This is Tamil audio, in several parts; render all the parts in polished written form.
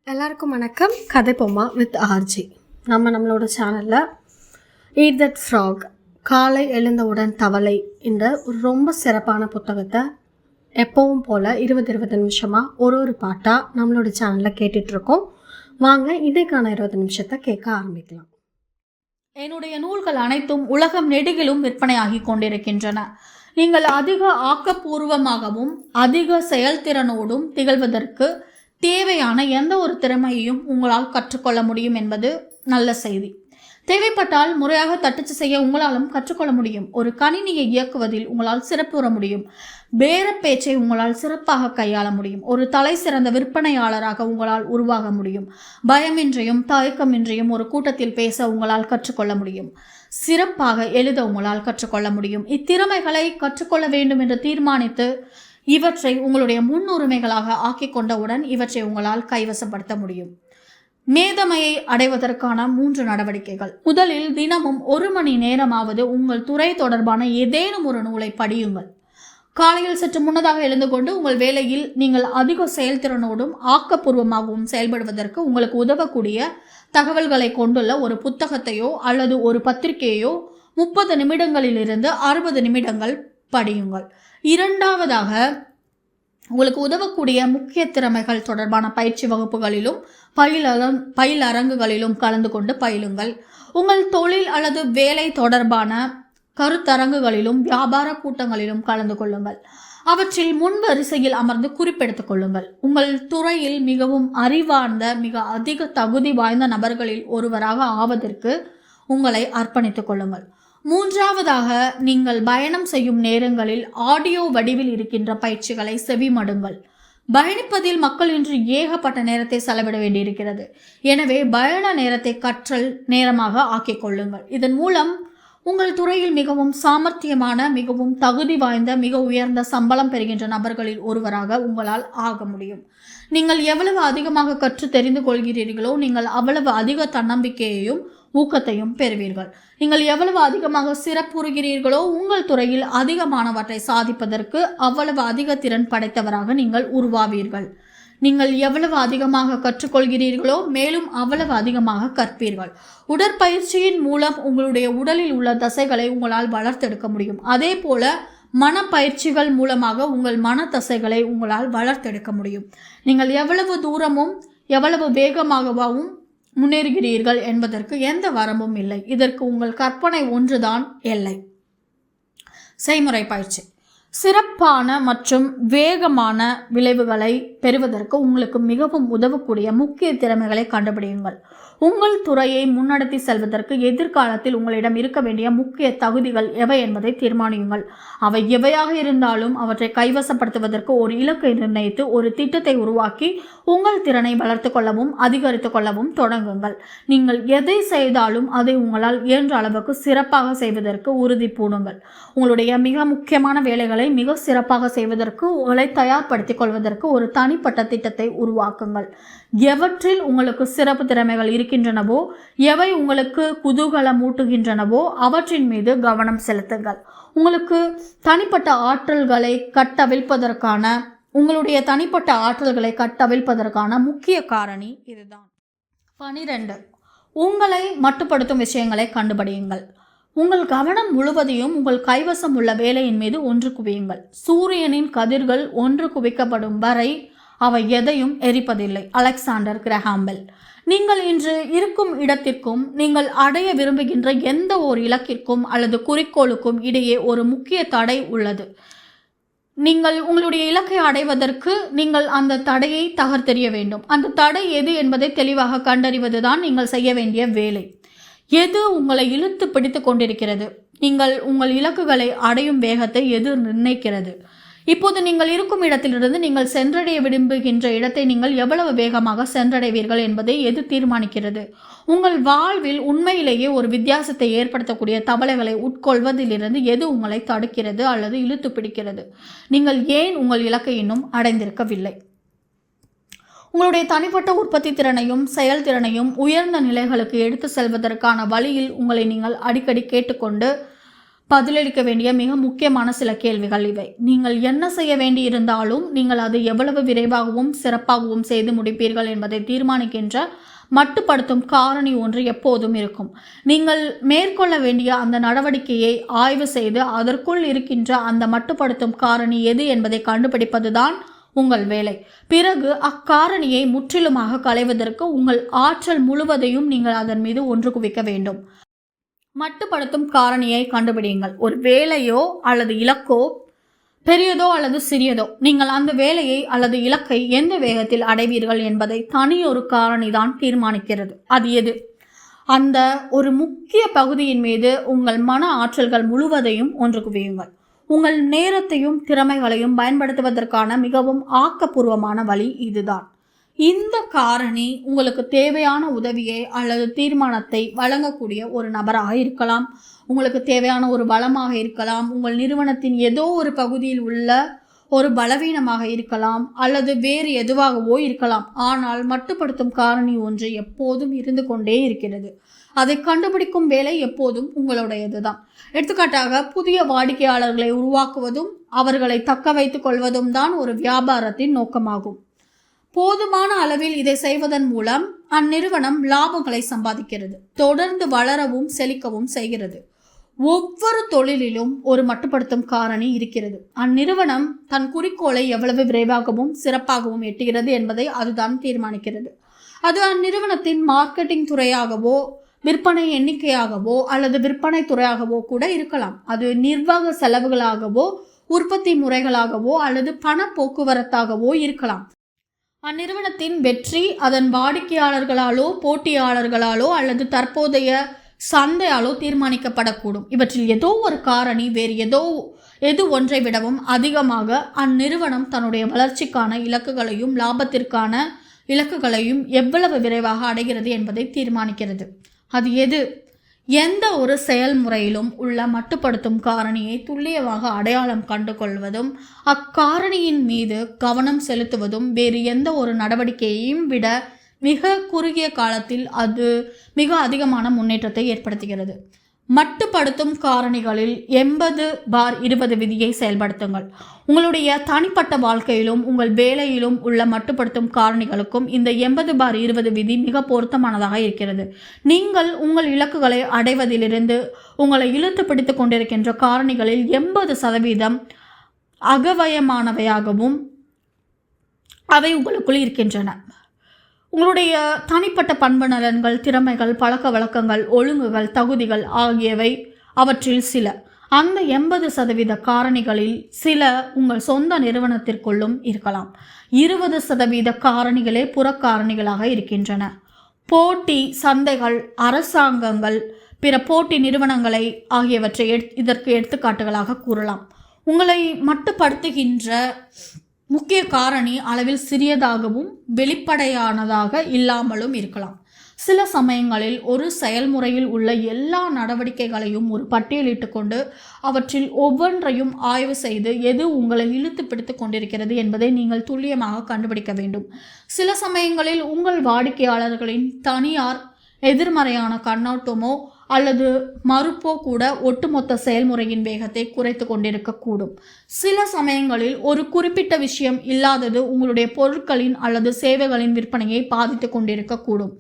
எல்லாருக்கும் வணக்கம். கதை பொம்மா வித் ஆர்ஜி. நம்மளோட சேனலில் ஈட் தட் ஃப்ராக், காலை எழுந்தவுடன் தவளை என்ற ஒரு ரொம்ப சிறப்பான புத்தகத்தை எப்பவும் போல் 20 நிமிஷமாக ஒரு பாட்டாக நம்மளோட சேனலில் கேட்டுட்ருக்கோம். வாங்க இன்றைக்கான 20 நிமிஷத்தை கேட்க ஆரம்பிக்கலாம். என்னுடைய நூல்கள் அனைத்தும் உலகம் நெடுகிலும் விற்பனையாகி கொண்டிருக்கின்றன. நீங்கள் அதிக ஆக்கப்பூர்வமாகவும் அதிக செயல்திறனோடும் திகழ்வதற்கு தேவையான எந்த ஒரு திறமையையும் உங்களால் கற்றுக்கொள்ள முடியும் என்பது நல்ல செய்தி. தேவைப்பட்டால் முறையாக தட்டச்சு செய்ய உங்களாலும் கற்றுக்கொள்ள முடியும். ஒரு கணினியை இயக்குவதில் உங்களால் சிறப்புற முடியும். பேர பேச்சை உங்களால் சிறப்பாக கையாள முடியும். ஒரு தலை சிறந்த விற்பனையாளராக உங்களால் உருவாக முடியும். பயமின்றியும் தயக்கமின்றியும் ஒரு கூட்டத்தில் பேச உங்களால் கற்றுக்கொள்ள முடியும். சிறப்பாக எழுத உங்களால் கற்றுக்கொள்ள முடியும். இத்திறமைகளை கற்றுக்கொள்ள வேண்டும் என்று தீர்மானித்து இவற்றை உங்களுடைய முன்னுரிமைகளாக ஆக்கிக் கொண்டவுடன் இவற்றை உங்களால் கைவசப்படுத்த முடியும். மேதமையை அடைவதற்கான 3 நடவடிக்கைகள். முதலில் தினமும் 1 மணி நேரமாவது உங்கள் துறை தொடர்பான ஏதேனும் ஒரு நூலை படியுங்கள். காலையில் சற்று முன்னதாக எழுந்து கொண்டு உங்கள் வேலையில் நீங்கள் அதிக செயல்திறனோடும் ஆக்கப்பூர்வமாகவும் செயல்படுவதற்கு உங்களுக்கு உதவக்கூடிய தகவல்களை கொண்டுள்ள ஒரு புத்தகத்தையோ அல்லது ஒரு பத்திரிகையோ 30 நிமிடங்களிலிருந்து 60 நிமிடங்கள் படியுங்கள். இரண்டாவதாக, உங்களுக்கு உதவக்கூடிய முக்கிய திறமைகள் தொடர்பான பயிற்சி வகுப்புகளிலும் பயிலரங்குகளிலும் கலந்து கொண்டு பயிலுங்கள். உங்கள் தொழில் அல்லது வேலை தொடர்பான கருத்தரங்குகளிலும் வியாபார கூட்டங்களிலும் கலந்து கொள்ளுங்கள். அவற்றில் முன்வரிசையில் அமர்ந்து குறிப்பெடுத்துக் கொள்ளுங்கள். உங்கள் துறையில் மிகவும் அறிவார்ந்த மிக அதிக தகுதி வாய்ந்த நபர்களில் ஒருவராக ஆவதற்கு உங்களை அர்ப்பணித்துக் கொள்ளுங்கள். மூன்றாவதாக, நீங்கள் பயணம் செய்யும் நேரங்களில் ஆடியோ வடிவில் இருக்கின்ற பயிற்சிகளை செவிமடுங்கள். பயணிப்பதில் மக்கள் இன்று ஏகப்பட்ட நேரத்தை செலவிட வேண்டியிருக்கிறது. எனவே பயண நேரத்தை கற்றல் நேரமாக ஆக்கிக் கொள்ளுங்கள். இதன் மூலம் உங்கள் துறையில் மிகவும் சாமர்த்தியமான மிகவும் தகுதி வாய்ந்த மிக உயர்ந்த சம்பளம் பெறுகின்ற நபர்களில் ஒருவராக உங்களால் ஆக முடியும். நீங்கள் எவ்வளவு அதிகமாக கற்று தெரிந்து கொள்கிறீர்களோ நீங்கள் அவ்வளவு அதிக தன்னம்பிக்கையையும் ஊக்கத்தையும் பெறுவீர்கள். நீங்கள் எவ்வளவு அதிகமாக சிறப்புறுகிறீர்களோ உங்கள் துறையில் அதிகமானவற்றை சாதிப்பதற்கு அவ்வளவு அதிக திறன் படைத்தவராக நீங்கள் உருவாவீர்கள். நீங்கள் எவ்வளவு அதிகமாக கற்றுக்கொள்கிறீர்களோ மேலும் அவ்வளவு அதிகமாக கற்பீர்கள். உடற்பயிற்சியின் மூலம் உங்களுடைய உடலில் உள்ள தசைகளை உங்களால் வளர்த்தெடுக்க முடியும். அதே போல மனப்பயிற்சிகள் மூலமாக உங்கள் மன தசைகளை உங்களால் வளர்த்தெடுக்க முடியும். நீங்கள் எவ்வளவு தூரமும் எவ்வளவு வேகமாகவும் முன்னேறுகிறீர்கள் என்பதற்கு எந்த வரம்பும் இல்லை. இதற்கு உங்கள் கற்பனை ஒன்றுதான் எல்லை. செய்முறை பயிற்சி. சிறப்பான மற்றும் வேகமான விளைவுகளை பெறுவதற்கு உங்களுக்கு மிகவும் உதவக்கூடிய முக்கிய திறமைகளை கண்டுபிடியுங்கள். உங்கள் துறையை முன்னெடுத்து செல்வதற்கு எதிர்காலத்தில் உங்களிடம் இருக்க வேண்டிய முக்கிய தகுதிகள் எவை என்பதை தீர்மானியுங்கள். அவை எவையாக இருந்தாலும் அவற்றை கைவசப்படுத்துவதற்கு ஒரு இலக்கை நிர்ணயித்து ஒரு திட்டத்தை உருவாக்கி உங்கள் திறனை வளர்த்து கொள்ளவும் அதிகரித்து கொள்ளவும் தொடங்குங்கள். நீங்கள் எதை செய்தாலும் அதை உங்களால் இயன்ற அளவுக்கு சிறப்பாக செய்வதற்கு உறுதி பூணுங்கள். உங்களுடைய மிக முக்கியமான வேலைகளை மிக சிறப்பாக செய்வதற்கு உங்களை தயார்படுத்திக் கொள்வதற்கு ஒரு தனிப்பட்ட திட்டத்தை உருவாக்குங்கள். எவற்றில் உங்களுக்கு சிறப்பு திறமைகள் இருக்கின்றனவோ எவை உங்களுக்கு குதூகலம் ஊட்டுகின்றனவோ அவற்றின் மீது கவனம் செலுத்துங்கள். உங்களுக்கு தனிப்பட்ட ஆற்றல்களை கட்டவிழ்ப்பதற்கான முக்கிய காரணி இதுதான். 12. உங்களை மட்டுப்படுத்தும் விஷயங்களை கண்டுபிடியுங்கள். உங்கள் கவனம் முழுவதையும் உங்கள் கைவசம் உள்ள வேலையின் மீது ஒன்று குவியுங்கள். சூரியனின் கதிர்கள் ஒன்று குவிக்கப்படும் வரை அவை எதையும் எரிப்பதில்லை. Alexander Graham bell. நீங்கள் இன்று இருக்கும் இடத்திற்கும் நீங்கள் அடைய விரும்புகின்ற எந்த ஒரு இலக்கிற்கும் அல்லது குறிக்கோளுக்கும் இடையே ஒரு முக்கிய தடை உள்ளது. நீங்கள் உங்களுடைய இலக்கை அடைவதற்கு நீங்கள் அந்த தடையை தகர்த்தெறிய வேண்டும். அந்த தடை எது என்பதை தெளிவாக கண்டறிவதுதான் நீங்கள் செய்ய வேண்டிய வேலை. எது உங்களை இழுத்து பிடித்து கொண்டிருக்கிறது? நீங்கள் உங்கள் இலக்குகளை அடையும் வேகத்தை எது நிர்ணயிக்கிறது? இப்போது நீங்கள் இருக்கும் இடத்திலிருந்து நீங்கள் சென்றடைய விரும்புகின்ற இடத்தை நீங்கள் எவ்வளவு வேகமாக சென்றடைவீர்கள் என்பதை எது தீர்மானிக்கிறது? உங்கள் வாழ்வில் உண்மையிலேயே ஒரு வித்தியாசத்தை ஏற்படுத்தக்கூடிய தவளைகளை உட்கொள்வதிலிருந்து எது உங்களை தடுக்கிறது அல்லது இழுத்து பிடிக்கிறது? நீங்கள் ஏன் உங்கள் இலக்கை இன்னும் அடைந்திருக்கவில்லை? உங்களுடைய தனிப்பட்ட உற்பத்தி திறனையும் செயல்திறனையும் உயர்ந்த நிலைகளுக்கு எடுத்து செல்வதற்கான வழியில் உங்களை நீங்கள் அடிக்கடி கேட்டுக்கொண்டு பதிலளிக்க வேண்டிய மிக முக்கியமான சில கேள்விகள் இவை. நீங்கள் என்ன செய்ய வேண்டி இருந்தாலும் நீங்கள் அதை எவ்வளவு விரைவாகவும் சிறப்பாகவும் செய்து முடிப்பீர்கள் என்பதை தீர்மானிக்கின்ற மட்டுப்படுத்தும் காரணி ஒன்று எப்போதும் இருக்கும். நீங்கள் மேற்கொள்ள வேண்டிய அந்த நடவடிக்கையை ஆய்வு செய்து அதற்குள் இருக்கின்ற அந்த மட்டுப்படுத்தும் காரணி எது என்பதை கண்டுபிடிப்பதுதான் உங்கள் வேலை. பிறகு அக்காரணியை முற்றிலுமாக களைவதற்கு உங்கள் ஆற்றல் முழுவதையும் நீங்கள் அதன் மீது ஒன்று குவிக்க வேண்டும். மட்டுப்படுத்தும் காரணியை கண்டுபிடியுங்கள். ஒரு வேலையோ அல்லது இலக்கோ பெரியதோ அல்லது சிறியதோ, நீங்கள் அந்த வேலையை அல்லது இலக்கை எந்த வேகத்தில் அடைவீர்கள் என்பதை தனியொரு காரணிதான் தீர்மானிக்கிறது. அது எது? அந்த ஒரு முக்கிய பகுதியின் மீது உங்கள் மன ஆற்றல்கள் முழுவதையும் ஒன்று குவியுங்கள். உங்கள் நேரத்தையும் திறமைகளையும் பயன்படுத்துவதற்கான மிகவும் ஆக்கப்பூர்வமான வழி இதுதான். இந்த காரணி உங்களுக்கு தேவையான உதவியை அல்லது தீர்மானத்தை வழங்கக்கூடிய ஒரு நபராக இருக்கலாம், உங்களுக்கு தேவையான ஒரு பலமாக இருக்கலாம், உங்கள் நிறுவனத்தின் ஏதோ ஒரு பகுதியில் உள்ள ஒரு பலவீனமாக இருக்கலாம், அல்லது வேறு எதுவாகவோ இருக்கலாம். ஆனால் மட்டுப்படுத்தும் காரணி ஒன்று எப்போதும் இருந்து கொண்டே இருக்கிறது. அதை கண்டுபிடிக்கும் வேலை எப்போதும் உங்களுடையதுதான். எடுத்துக்காட்டாக, புதிய வாடிக்கையாளர்களை உருவாக்குவதும் அவர்களை தக்க வைத்துக் கொள்வதும் தான் ஒரு வியாபாரத்தின் நோக்கமாகும். போதுமான அளவில் இதை செய்வதன் மூலம் அந்நிறுவனம் லாபங்களை சம்பாதிக்கிறது, தொடர்ந்து வளரவும் செழிக்கவும் செய்கிறது. ஒவ்வொரு தொழிலிலும் ஒரு மட்டுப்படுத்தும் காரணி இருக்கிறது. அந்நிறுவனம் தன் குறிக்கோளை எவ்வளவு விரைவாகவும் சிறப்பாகவும் எட்டுகிறது என்பதை அதுதான் தீர்மானிக்கிறது. அது அந்நிறுவனத்தின் மார்க்கெட்டிங் துறையாகவோ விற்பனை எண்ணிக்கையாகவோ அல்லது விற்பனை துறையாகவோ கூட இருக்கலாம். அது நிர்வாக செலவுகளாகவோ உற்பத்தி முறைகளாகவோ அல்லது பண போக்குவரத்தாகவோ இருக்கலாம். அந்நிறுவனத்தின் வெற்றி அதன் வாடிக்கையாளர்களாலோ போட்டியாளர்களாலோ அல்லது தற்போதைய சந்தையாலோ தீர்மானிக்கப்படக்கூடும். இவற்றில் ஏதோ ஒரு காரணி வேறு எது ஒன்றை விடவும் அதிகமாக அந்நிறுவனம் தன்னுடைய வளர்ச்சிக்கான இலக்குகளையும் லாபத்திற்கான இலக்குகளையும் எவ்வளவு விரைவாக அடைகிறது என்பதை தீர்மானிக்கிறது. அது எது? எந்த ஒரு செயல்முறையிலும் உள்ள மட்டுப்படுத்தும் காரணியை துல்லியமாக அடையாளம் கண்டு கொள்வதும் அக்காரணியின் மீது கவனம் செலுத்துவதும் வேறு எந்த ஒரு நடவடிக்கையையும் விட மிக குறுகிய காலத்தில் அது மிக அதிகமான முன்னேற்றத்தை ஏற்படுத்துகிறது. மட்டுப்படுத்தும் காரணிகளில் 80/20 விதியை செயல்படுத்துங்கள். உங்களுடைய தனிப்பட்ட வாழ்க்கையிலும் உங்கள் வேலையிலும் உள்ள மட்டுப்படுத்தும் காரணிகளுக்கும் இந்த 80/20 விதி மிக பொருத்தமானதாக இருக்கிறது. நீங்கள் உங்கள் இலக்குகளை அடைவதிலிருந்து உங்களை இழுத்து பிடித்து கொண்டிருக்கின்ற காரணிகளில் 80% அகவயமானவையாகவும் அவை உங்களுக்குள் இருக்கின்றன. உங்களுடைய தனிப்பட்ட பண்பு நலன்கள், திறமைகள், பழக்க வழக்கங்கள், ஒழுங்குகள், தகுதிகள் ஆகியவை அவற்றில் சில. அந்த 80% காரணிகளில் சில உங்கள் சொந்த நிறுவனத்திற்குள்ளும் இருக்கலாம். 20% காரணிகளே புறக்காரணிகளாக இருக்கின்றன. போட்டி சந்தைகள், அரசாங்கங்கள், பிற போட்டி நிறுவனங்களை ஆகியவற்றை இதற்கு எடுத்துக்காட்டுகளாக கூறலாம். உங்களை மட்டுப்படுத்துகின்ற முக்கிய காரணி அளவில் சிறியதாகவும் வெளிப்படையானதாக இல்லாமலும் இருக்கலாம். சில சமயங்களில் ஒரு செயல்முறையில் உள்ள எல்லா நடவடிக்கைகளையும் ஒரு பட்டியலிட்டு கொண்டு அவற்றில் ஒவ்வொன்றையும் ஆய்வு செய்து எது உங்களை இழுத்து பிடித்து கொண்டிருக்கிறது என்பதை நீங்கள் துல்லியமாக கண்டுபிடிக்க வேண்டும். சில சமயங்களில் உங்கள் வாடிக்கையாளர்களின் தனியார் எதிர்மறையான கண்ணோட்டமோ அல்லது மறுப்போ கூட ஒட்டுமொத்த செயல்முறையின் வேகத்தை குறைத்து கொண்டிருக்கக்கூடும். சில சமயங்களில் ஒரு குறிப்பிட்ட விஷயம் இல்லாதது உங்களுடைய பொருட்களின் அல்லது சேவைகளின் விற்பனையை பாதித்து கொண்டிருக்கக்கூடும்.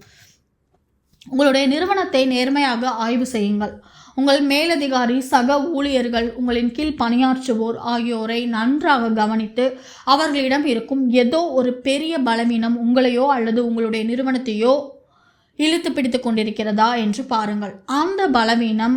உங்களுடைய நிறுவனத்தை நேர்மையாக ஆய்வு செய்யுங்கள். உங்கள் மேலதிகாரி, சக ஊழியர்கள், உங்களின் கீழ் பணியாற்றுவோர் ஆகியோரை நன்றாக கவனித்து அவர்களிடம் இருக்கும் ஏதோ ஒரு பெரிய பலவீனம் உங்களையோ அல்லது உங்களுடைய நிறுவனத்தையோ இழுத்து பிடித்து கொண்டிருக்கிறதா என்று பாருங்கள். அந்த பலவீனம்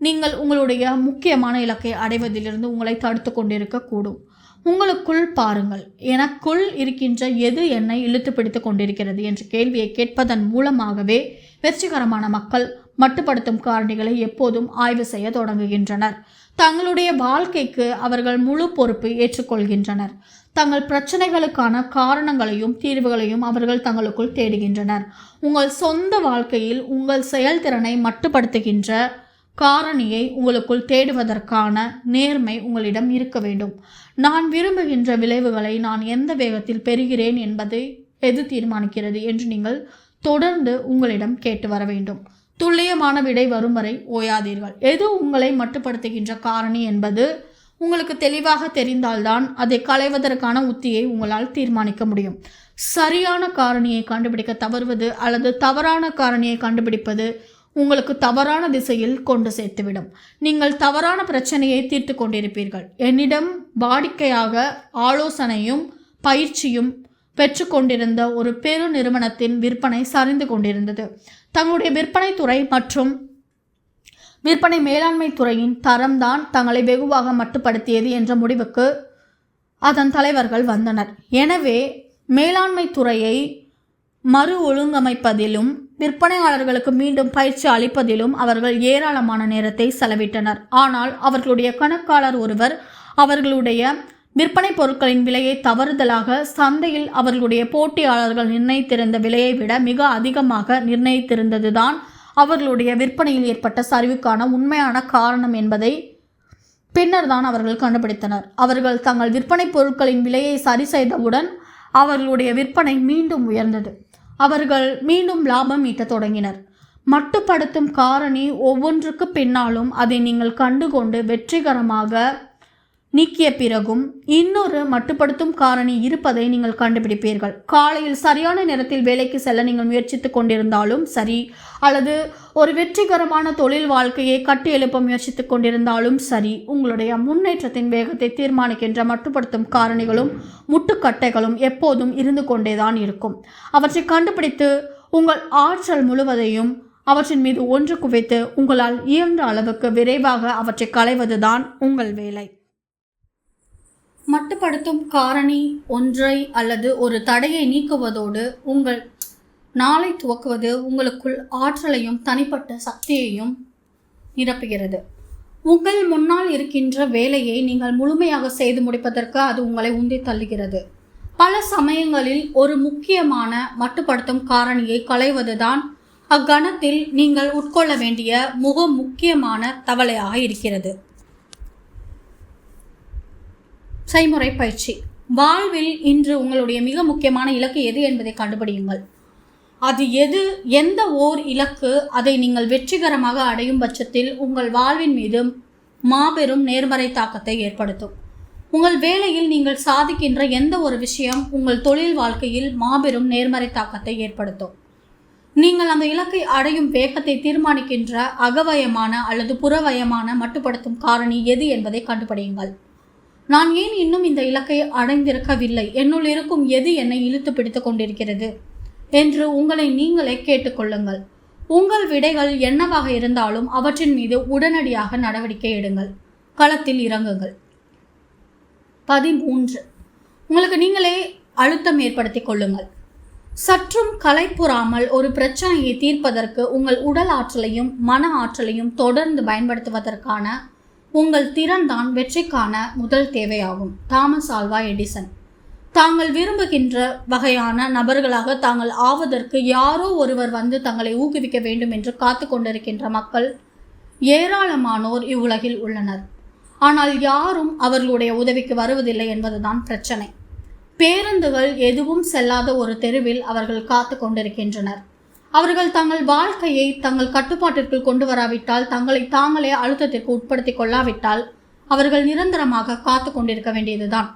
நீங்கள் உங்களுடைய முக்கியமான இலக்கை அடைவதிலிருந்து உங்களை தடுத்து கொண்டிருக்கக்கூடும். உங்களுக்குள் பாருங்கள், எனக்குள் இருக்கின்ற எது என்னை இழுத்து பிடித்து கொண்டிருக்கிறது என்ற கேள்வியை கேட்பதன் மூலமாகவே வெற்றிகரமான மக்கள் மட்டுப்படுத்தும் காரணிகளை எப்போதும் ஆய்வு செய்ய தொடங்குகின்றனர். தங்களுடைய வாழ்க்கைக்கு அவர்கள் முழு பொறுப்பு ஏற்றுக்கொள்கின்றனர். தங்கள் பிரச்சனைகளுக்கான காரணங்களையும் தீர்வுகளையும் அவர்கள் தங்களுக்குள் தேடுகின்றனர். உங்கள் சொந்த வாழ்க்கையில் உங்கள் செயல்திறனை மட்டுப்படுத்துகின்ற காரணியை உங்களுக்குள் தேடுவதற்கான நேர்மை உங்களிடம் இருக்க வேண்டும். நான் விரும்புகின்ற விளைவுகளை நான் எந்த வேகத்தில் பெறுகிறேன் என்பதை எது தீர்மானிக்கிறது என்று நீங்கள் தொடர்ந்து உங்களிடம் கேட்டு வர வேண்டும். துல்லியமான விடை வரும் வரை ஓயாதீர்கள். எது உங்களை மட்டுப்படுத்துகின்ற காரணி என்பது உங்களுக்கு தெளிவாக தெரிந்தால்தான் அதை களைவதற்கான உத்தியை உங்களால் தீர்மானிக்க முடியும். சரியான காரணியை கண்டுபிடிக்க தவறுவது அல்லது தவறான காரணியை கண்டுபிடிப்பது உங்களுக்கு தவறான திசையில் கொண்டு சேர்த்துவிடும். நீங்கள் தவறான பிரச்சனையை தீர்த்து கொண்டிருப்பீர்கள். என்னிடம் வாடிக்கையாக ஆலோசனையும் பயிற்சியும் பெற்றுக்கொண்டிருந்த ஒரு பெரு நிறுவனத்தின் விற்பனை சரிந்து கொண்டிருந்தது. தங்களுடைய விற்பனை துறை மற்றும் விற்பனை மேலாண்மை துறையின் தரம்தான் தங்களை வெகுவாக மட்டுப்படுத்தியது என்ற முடிவுக்கு அதன் தலைவர்கள் வந்தனர். எனவே மேலாண்மை துறையை மறு ஒழுங்கமைப்பதிலும் விற்பனையாளர்களுக்கு மீண்டும் பயிற்சி அளிப்பதிலும் அவர்கள் ஏராளமான நேரத்தை செலவிட்டனர். ஆனால் அவர்களுடைய கணக்காளர் ஒருவர் அவர்களுடைய விற்பனை பொருட்களின் விலையை தவறுதலாக சந்தையில் அவர்களுடைய போட்டியாளர்கள் நிர்ணயித்திருந்த விலையை விட மிக அதிகமாக நிர்ணயித்திருந்ததுதான் அவர்களுடைய விற்பனையில் ஏற்பட்ட சரிவுக்கான உண்மையான காரணம் என்பதை பின்னர் தான் அவர்கள் கண்டுபிடித்தனர். அவர்கள் தங்கள் விற்பனை பொருட்களின் விலையை சரி செய்தவுடன் அவர்களுடைய விற்பனை மீண்டும் உயர்ந்தது. அவர்கள் மீண்டும் லாபம் ஈட்டத் தொடங்கினர். மட்டுப்படுத்தும் காரணி ஒவ்வொன்றுக்கு பின்னாலும் அதை நீங்கள் கண்டுகொண்டு வெற்றிகரமாக நீக்கிய பிறகும் இன்னொரு மட்டுப்படுத்தும் காரணி இருப்பதை நீங்கள் கண்டுபிடிப்பீர்கள். காலையில் சரியான நேரத்தில் வேலைக்கு செல்ல நீங்கள் முயற்சித்து கொண்டிருந்தாலும் சரி, அல்லது ஒரு வெற்றிகரமான தொழில் வாழ்க்கையை கட்டி எழுப்ப முயற்சித்து கொண்டிருந்தாலும் சரி, உங்களுடைய முன்னேற்றத்தின் வேகத்தை தீர்மானிக்கின்ற மட்டுப்படுத்தும் காரணிகளும் முட்டுக்கட்டைகளும் எப்போதும் இருந்து கொண்டேதான் இருக்கும். அவற்றை கண்டுபிடித்து உங்கள் ஆற்றல் முழுவதையும் அவற்றின் மீது ஒன்று குவித்து உங்களால் இயன்ற அளவுக்கு விரைவாக அவற்றை களைவதுதான் உங்கள் வேலை. மட்டுப்படுத்தும் காரணி ஒன்றை அல்லது ஒரு தடையை நீக்குவதோடு உங்கள் நாளை துவக்குவது உங்களுக்குள் ஆற்றலையும் தனிப்பட்ட சக்தியையும் நிரப்புகிறது. உங்கள் முன்னால் இருக்கின்ற வேலையை நீங்கள் முழுமையாக செய்து முடிப்பதற்கு அது உங்களை உந்தி தள்ளுகிறது. பல சமயங்களில் ஒரு முக்கியமான மட்டுப்படுத்தும் காரணியை களைவதுதான் அக்கணத்தில் நீங்கள் உட்கொள்ள வேண்டிய மிக முக்கியமான தவளையாக இருக்கிறது. செய்முறை பயிற்சி. வாழ்வில் இன்று உங்களுடைய மிக முக்கியமான இலக்கு எது என்பதை கண்டுபிடியுங்கள். அது எந்த ஓர் இலக்கு அதை நீங்கள் வெற்றிகரமாக அடையும் பட்சத்தில் உங்கள் வாழ்வின் மீது மாபெரும் நேர்மறை தாக்கத்தை ஏற்படுத்தும். உங்கள் வேலையில் நீங்கள் சாதிக்கின்ற எந்த ஒரு விஷயம் உங்கள் தொழில் வாழ்க்கையில் மாபெரும் நேர்மறை தாக்கத்தை ஏற்படுத்தும். நீங்கள் அந்த இலக்கை அடையும் வேகத்தை தீர்மானிக்கின்ற அகவயமான அல்லது புறவயமான மட்டுப்படுத்தும் காரணி எது என்பதை கண்டுபிடியுங்கள். நான் ஏன் இன்னும் இந்த இலக்கை அடைந்திருக்கவில்லை, என்னுள் இருக்கும் எது என்னை இழுத்து பிடித்து கொண்டிருக்கிறது என்று உங்களை நீங்களே கேட்டுக்கொள்ளுங்கள். உங்கள் விடைகள் என்னவாக இருந்தாலும் அவற்றின் மீது உடனடியாக நடவடிக்கை எடுங்கள். களத்தில் இறங்குங்கள். 13. உங்களுக்கு நீங்களே அழுத்தம் ஏற்படுத்திக் கொள்ளுங்கள். சற்றும் களைப்புறாமல் ஒரு பிரச்சனையை தீர்ப்பதற்கு உங்கள் உடல் ஆற்றலையும் மன ஆற்றலையும் தொடர்ந்து பயன்படுத்துவதற்கான உங்கள் திறன்தான் வெற்றிக்கான முதல் தேவையாகும். Thomas Alva Edison. தாங்கள் விரும்புகின்ற வகையான நபர்களாக தாங்கள் ஆவதற்கு யாரோ ஒருவர் வந்து தங்களை ஊக்குவிக்க வேண்டும் என்று காத்து கொண்டிருக்கின்ற மக்கள் ஏராளமானோர் இவ்வுலகில் உள்ளனர். ஆனால் யாரும் அவர்களுடைய உதவிக்கு வருவதில்லை என்பதுதான் பிரச்சனை. பேருந்துகள் எதுவும் செல்லாத ஒரு தெருவில் அவர்கள் காத்து கொண்டிருக்கின்றனர். அவர்கள் தங்கள் வாழ்க்கையை தங்கள் கட்டுப்பாட்டிற்குள் கொண்டு வராவிட்டால், தங்களை தாங்களே அழுத்தத்திற்கு உட்படுத்தி கொள்ளாவிட்டால் அவர்கள் நிரந்தரமாக காத்து கொண்டிருக்க வேண்டியதுதான்.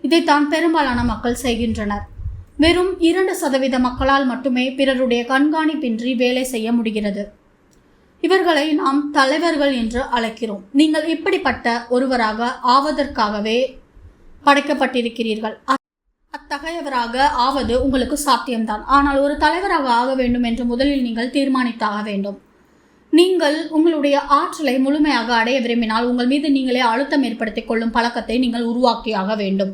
இதைத்தான் பெரும்பாலான மக்கள் செய்கின்றனர். வெறும் 2% மக்களால் மட்டுமே பிறருடைய கண்காணிப்பின்றி வேலை செய்ய முடிகிறது. இவர்களை நாம் தலைவர்கள் என்று அழைக்கிறோம். நீங்கள் இப்படிப்பட்ட ஒருவராக ஆவதற்காகவே படைக்கப்பட்டிருக்கிறீர்கள். அத்தகையவராக ஆவது உங்களுக்கு சாத்தியம்தான். ஆனால் ஒரு தலைவராக ஆக வேண்டும் என்று முதலில் நீங்கள் தீர்மானித்தாக வேண்டும். நீங்கள் உங்களுடைய ஆற்றலை முழுமையாக அடைய விரும்பினால் உங்கள் மீது நீங்களே அழுத்தம் ஏற்படுத்திக் கொள்ளும் பழக்கத்தை நீங்கள் உருவாக்கியாக வேண்டும்.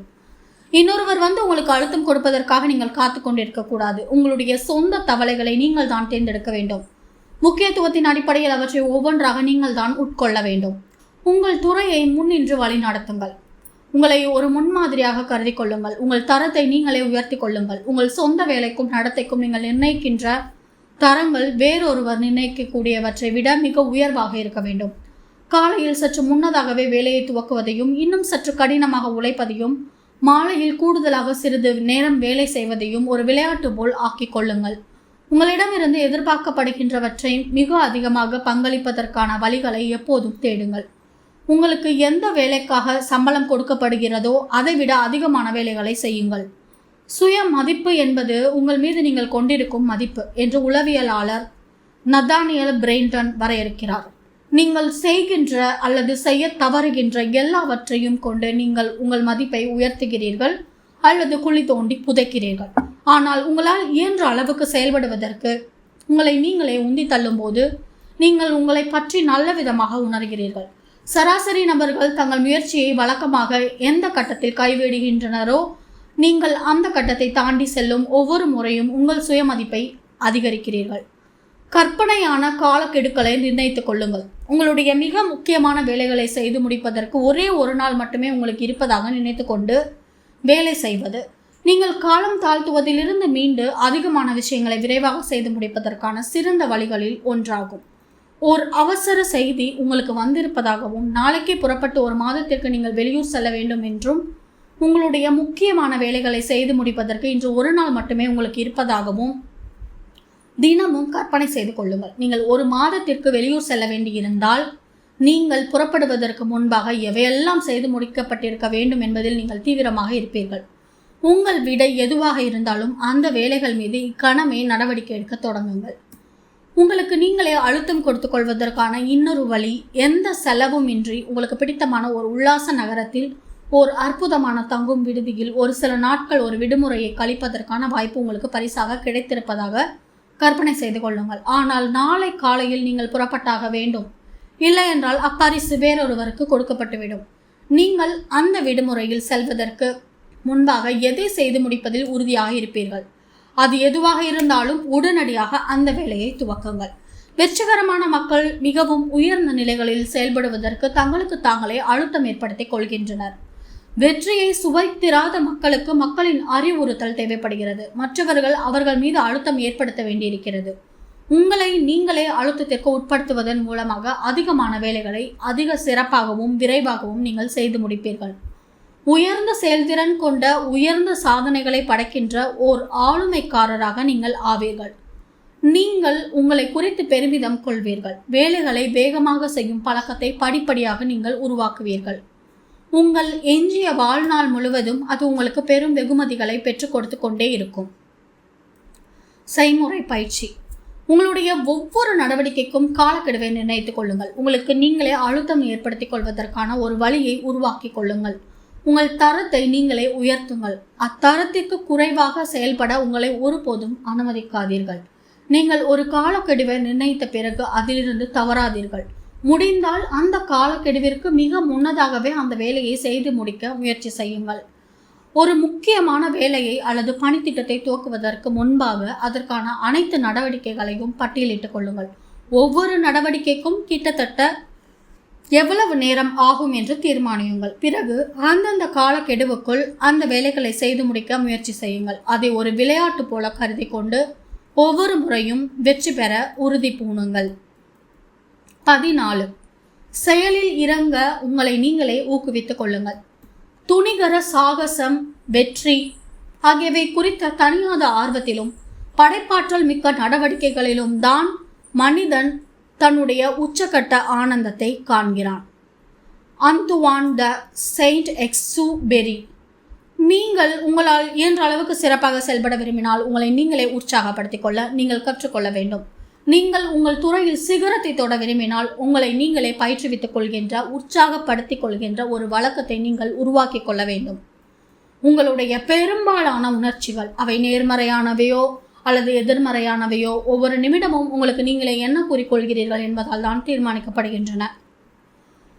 இன்னொருவர் வந்து உங்களுக்கு அழுத்தம் கொடுப்பதற்காக நீங்கள் காத்து கொண்டிருக்கக்கூடாது. உங்களுடைய சொந்த தவளைகளை நீங்கள் தான் தேர்ந்தெடுக்க வேண்டும். முக்கியத்துவத்தின் அடிப்படையில் அவற்றை ஒவ்வொன்றாக நீங்கள் தான் உட்கொள்ள வேண்டும். உங்கள் துறையை முன்னின்று வழி நடத்துங்கள். உங்களை ஒரு முன்மாதிரியாக கருதி கொள்ளுங்கள். உங்கள் தரத்தை நீங்களே உயர்த்தி கொள்ளுங்கள். உங்கள் சொந்த வேலைக்கும் நடத்தைக்கும் நீங்கள் நிர்ணயிக்கின்ற தரங்கள் வேறொருவர் நிர்ணயிக்கக்கூடியவற்றை விட மிக உயர்வாக இருக்க வேண்டும். காலையில் சற்று முன்னதாகவே வேலையை துவக்குவதையும், இன்னும் சற்று கடினமாக உழைப்பதையும், மாலையில் கூடுதலாக சிறிது நேரம் வேலை செய்வதையும் ஒரு விளையாட்டு போல் ஆக்கிக் கொள்ளுங்கள். உங்களிடமிருந்து எதிர்பார்க்கப்படுகின்றவற்றை மிக அதிகமாக பங்களிப்பதற்கான வழிகளை எப்போதும் தேடுங்கள். உங்களுக்கு எந்த வேலைக்காக சம்பளம் கொடுக்கப்படுகிறதோ அதை விட அதிகமான வேலைகளை செய்யுங்கள். சுய மதிப்பு என்பது உங்கள் மீது நீங்கள் கொண்டிருக்கும் மதிப்பு என்று உளவியலாளர் நதானியல் பிரெய்டன் வரையறுக்கிறார். நீங்கள் செய்கின்ற அல்லது செய்ய தவறுகின்ற எல்லாவற்றையும் கொண்டு நீங்கள் உங்கள் மதிப்பை உயர்த்துகிறீர்கள் அல்லது குழி தோண்டி புதைக்கிறீர்கள். ஆனால் உங்களால் இயன்ற அளவுக்கு செயல்படுவதற்கு உங்களை நீங்களே உந்தி தள்ளும் போது நீங்கள் உங்களை பற்றி நல்ல விதமாக உணர்கிறீர்கள். சராசரி நபர்கள் தங்கள் முயற்சியை வழக்கமாக எந்த கட்டத்தில் கைவிடுகின்றனரோ நீங்கள் அந்த கட்டத்தை தாண்டி செல்லும் ஒவ்வொரு முறையும் உங்கள் சுயமதிப்பை அதிகரிக்கிறீர்கள். கற்பனையான காலக்கெடுக்களை நிர்ணயித்துக் கொள்ளுங்கள். உங்களுடைய மிக முக்கியமான வேலைகளை செய்து முடிப்பதற்கு ஒரே ஒரு நாள் மட்டுமே உங்களுக்கு இருப்பதாக நினைத்து கொண்டு வேலை செய்வது நீங்கள் காலம் தாழ்த்துவதிலிருந்து மீண்டு அதிகமான விஷயங்களை விரைவாக செய்து முடிப்பதற்கான சிறந்த வழிகளில் ஒன்றாகும். ஓர் அவசர செய்தி உங்களுக்கு வந்திருப்பதாகவும் நாளைக்கே புறப்பட்டு ஒரு மாதத்திற்கு நீங்கள் வெளியூர் செல்ல வேண்டும் என்றும் உங்களுடைய முக்கியமான வேலைகளை செய்து முடிப்பதற்கு இன்று ஒரு நாள் மட்டுமே உங்களுக்கு இருப்பதாகவும் தினமும் கற்பனை செய்து கொள்ளுங்கள். நீங்கள் ஒரு மாதத்திற்கு வெளியூர் செல்ல வேண்டியிருந்தால் நீங்கள் புறப்படுவதற்கு முன்பாக எவையெல்லாம் செய்து முடிக்கப்பட்டிருக்க வேண்டும் என்பதில் நீங்கள் தீவிரமாக இருப்பீர்கள். உங்கள் விடை எதுவாக இருந்தாலும் அந்த வேலைகள் மீது இக்கணமே நடவடிக்கை எடுக்க தொடங்குங்கள். உங்களுக்கு நீங்களே அழுத்தம் கொடுத்து கொள்வதற்கான இன்னொரு வழி, எந்த செலவும் இன்றி உங்களுக்கு பிடித்தமான ஒரு உல்லாச நகரத்தில் ஓர் அற்புதமான தங்கும் விடுதியில் ஒரு சில நாட்கள் ஒரு விடுமுறையை கழிப்பதற்கான வாய்ப்பு உங்களுக்கு பரிசாக கிடைத்திருப்பதாக கற்பனை செய்து கொள்ளுங்கள். ஆனால் நாளை காலையில் நீங்கள் புறப்பட்டாக வேண்டும். இல்லை என்றால் அப்பரிசு வேறொருவருக்கு கொடுக்கப்பட்டுவிடும். நீங்கள் அந்த விடுமுறையில் செல்வதற்கு முன்பாக எதை செய்து முடிப்பதில் உறுதியாக இருப்பீர்கள். அது எதுவாக இருந்தாலும் உடனடியாக அந்த வேலையை துவக்குங்கள். வெற்றிகரமான மக்கள் மிகவும் உயர்ந்த நிலைகளில் செயல்படுவதற்கு தங்களுக்கு தாங்களே அழுத்தம் ஏற்படுத்திக் கொள்கின்றனர். வெற்றியை சுவைத்திராத மக்களுக்கு மக்களின் அறிவுறுத்தல் தேவைப்படுகிறது. மற்றவர்கள் அவர்கள் மீது அழுத்தம் ஏற்படுத்த வேண்டியிருக்கிறது. உங்களை நீங்களே அழுத்தத்திற்கு உட்படுத்துவதன் மூலமாக அதிகமான வேலைகளை அதிக சிறப்பாகவும் விரைவாகவும் நீங்கள் செய்து முடிப்பீர்கள். உயர்ந்த செயல்திறன் கொண்ட உயர்ந்த சாதனைகளை படைக்கின்ற ஓர் ஆளுமைக்காரராக நீங்கள் ஆவீர்கள். நீங்கள் உங்களை குறித்து பெருமிதம் கொள்வீர்கள். வேலைகளை வேகமாக செய்யும் பழக்கத்தை படிப்படியாக நீங்கள் உருவாக்குவீர்கள். உங்கள் எஞ்சிய வாழ்நாள் முழுவதும் அது உங்களுக்கு பெரும் வெகுமதிகளை பெற்றுக் கொடுத்து கொண்டே இருக்கும். செய்முறை பயிற்சி. உங்களுடைய ஒவ்வொரு நடவடிக்கைக்கும் காலக்கெடுவை நிர்ணயித்துக் கொள்ளுங்கள். உங்களுக்கு நீங்களே அழுத்தம் ஏற்படுத்திக் கொள்வதற்கான ஒரு வழியை உருவாக்கி கொள்ளுங்கள். உங்கள் தரத்தை நீங்களே உயர்த்துங்கள். அத்தரத்திற்கு குறைவாக செயல்பட உங்களை ஒருபோதும் அனுமதிக்காதீர்கள். நீங்கள் ஒரு காலக்கெடுவை நிர்ணயித்த பிறகு அதிலிருந்து தவறாதீர்கள். முடிந்தால் அந்த காலக்கெடுவிற்கு மிக முன்னதாகவே அந்த வேலையை செய்து முடிக்க முயற்சி செய்யுங்கள். ஒரு முக்கியமான வேலையை அல்லது பணித்திட்டத்தை துவக்குவதற்கு முன்பாக அதற்கான அனைத்து நடவடிக்கைகளையும் பட்டியலிட்டுக் கொள்ளுங்கள். ஒவ்வொரு நடவடிக்கைக்கும் கிட்டத்தட்ட எவ்வளவு நேரம் ஆகும் என்று தீர்மானியுங்கள். பிறகு அந்தந்த காலக்கெடுவுக்குள் அந்த வேலைகளை செய்து முடிக்க முயற்சி செய்யுங்கள். அதை ஒரு விளையாட்டு போல கருதி கொண்டு ஒவ்வொரு முறையும் வெற்றி பெற உறுதி பூணுங்கள். 14. செயலில் இறங்க உங்களை நீங்களே ஊக்குவித்துக் கொள்ளுங்கள். துணிகர சாகசம், வெற்றி ஆகியவை குறித்த தனியாத ஆர்வத்திலும் படைப்பாற்றல் மிக்க நடவடிக்கைகளிலும் தான் மனிதன் தன்னுடைய உச்சக்கட்ட ஆனந்தத்தை காண்கிறான். அந்துவான் த செயின்ட் எக்ஸுபெரி. நீங்கள் உங்களால் இயன்ற அளவுக்கு சிறப்பாக செயல்பட விரும்பினால் உங்களை நீங்களே உற்சாகப்படுத்திக் கொள்ள நீங்கள் கற்றுக்கொள்ள வேண்டும். நீங்கள் உங்கள் துறையில் சிகரத்தை தொட விரும்பினால் உங்களை நீங்களே பயிற்றுவித்துக் கொள்கின்ற உற்சாகப்படுத்திக் கொள்கின்ற ஒரு வழக்கத்தை நீங்கள் உருவாக்கி கொள்ள வேண்டும். உங்களுடைய பெரும்பாலான உணர்ச்சிகள், அவை நேர்மறையானவையோ அல்லது எதிர்மறையானவையோ, ஒவ்வொரு நிமிடமும் உங்களுக்கு நீங்களே என்ன கூறிக்கொள்கிறீர்கள் என்பதால் தான் தீர்மானிக்கப்படுகின்றன.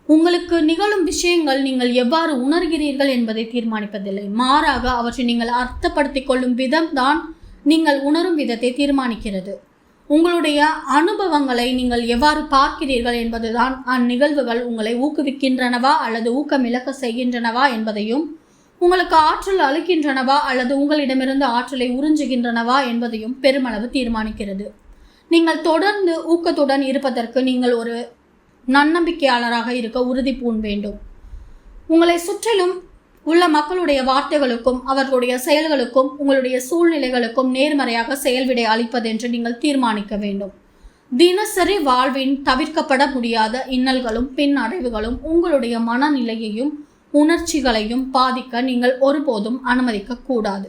உங்களுக்கு நிகழும் விஷயங்கள் நீங்கள் எவ்வாறு உணர்கிறீர்கள் என்பதை தீர்மானிப்பதில்லை. மாறாக அவற்றை நீங்கள் அர்த்தப்படுத்திக் கொள்ளும் விதம் தான் நீங்கள் உணரும் விதத்தை தீர்மானிக்கிறது. உங்களுடைய அனுபவங்களை நீங்கள் எவ்வாறு பார்க்கிறீர்கள் என்பதுதான் அந்நிகழ்வுகள் உங்களை ஊக்குவிக்கின்றனவா அல்லது ஊக்கமிழக்க செய்கின்றனவா என்பதையும், உங்களுக்கு ஆற்றல் அளிக்கின்றனவா அல்லது உங்களிடமிருந்து ஆற்றலை உறிஞ்சுகின்றனவா என்பதையும் பெருமளவு தீர்மானிக்கிறது. நீங்கள் தொடர்ந்து ஊக்கத்துடன் இருப்பதற்கு நீங்கள் ஒரு நன்னம்பிக்கையாளராக இருக்க உறுதி பூண வேண்டும். உங்களை சுற்றிலும் உள்ள மக்களுடைய வார்த்தைகளுக்கும் அவர்களுடைய செயல்களுக்கும் உங்களுடைய சூழ்நிலைகளுக்கும் நேர்மறையாக செயல்விடை அளிப்பதென்று நீங்கள் தீர்மானிக்க வேண்டும். தினசரி வாழ்வின் தவிர்க்கப்பட முடியாத இன்னல்களும் பின்னடைவுகளும் உங்களுடைய மனநிலையையும் உணர்ச்சிகளையும் பாதிக்க நீங்கள் ஒருபோதும் அனுமதிக்க கூடாது.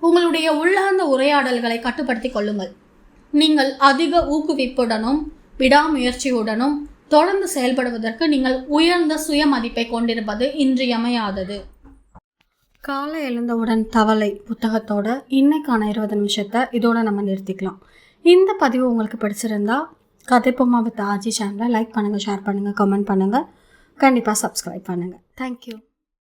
உங்களுடைய உள்ளார்ந்த உரையாடல்களை கட்டுப்படுத்திக் கொள்ளுங்கள். நீங்கள் அதிக ஊக்குவிப்புடனும் விடாமுயற்சியுடனும் தொடர்ந்து செயல்படுவதற்கு நீங்கள் உயர்ந்த சுய மதிப்பை கொண்டிருப்பது இன்றியமையாதது. காலை எழுந்தவுடன் தவளை புத்தகத்தோட இன்னைக்கான 20 நிமிஷத்தை இதோட நம்ம நிறுத்திக்கலாம். இந்த பதிவு உங்களுக்கு பிடிச்சிருந்தா கதைப்பொம்மா வித் ஆர்ஜி சேனலை லைக் பண்ணுங்கள், ஷேர் பண்ணுங்கள், கமெண்ட் பண்ணுங்கள், கண்டிப்பாக சப்ஸ்கிரைப் பண்ணுங்கள். தேங்க்யூ.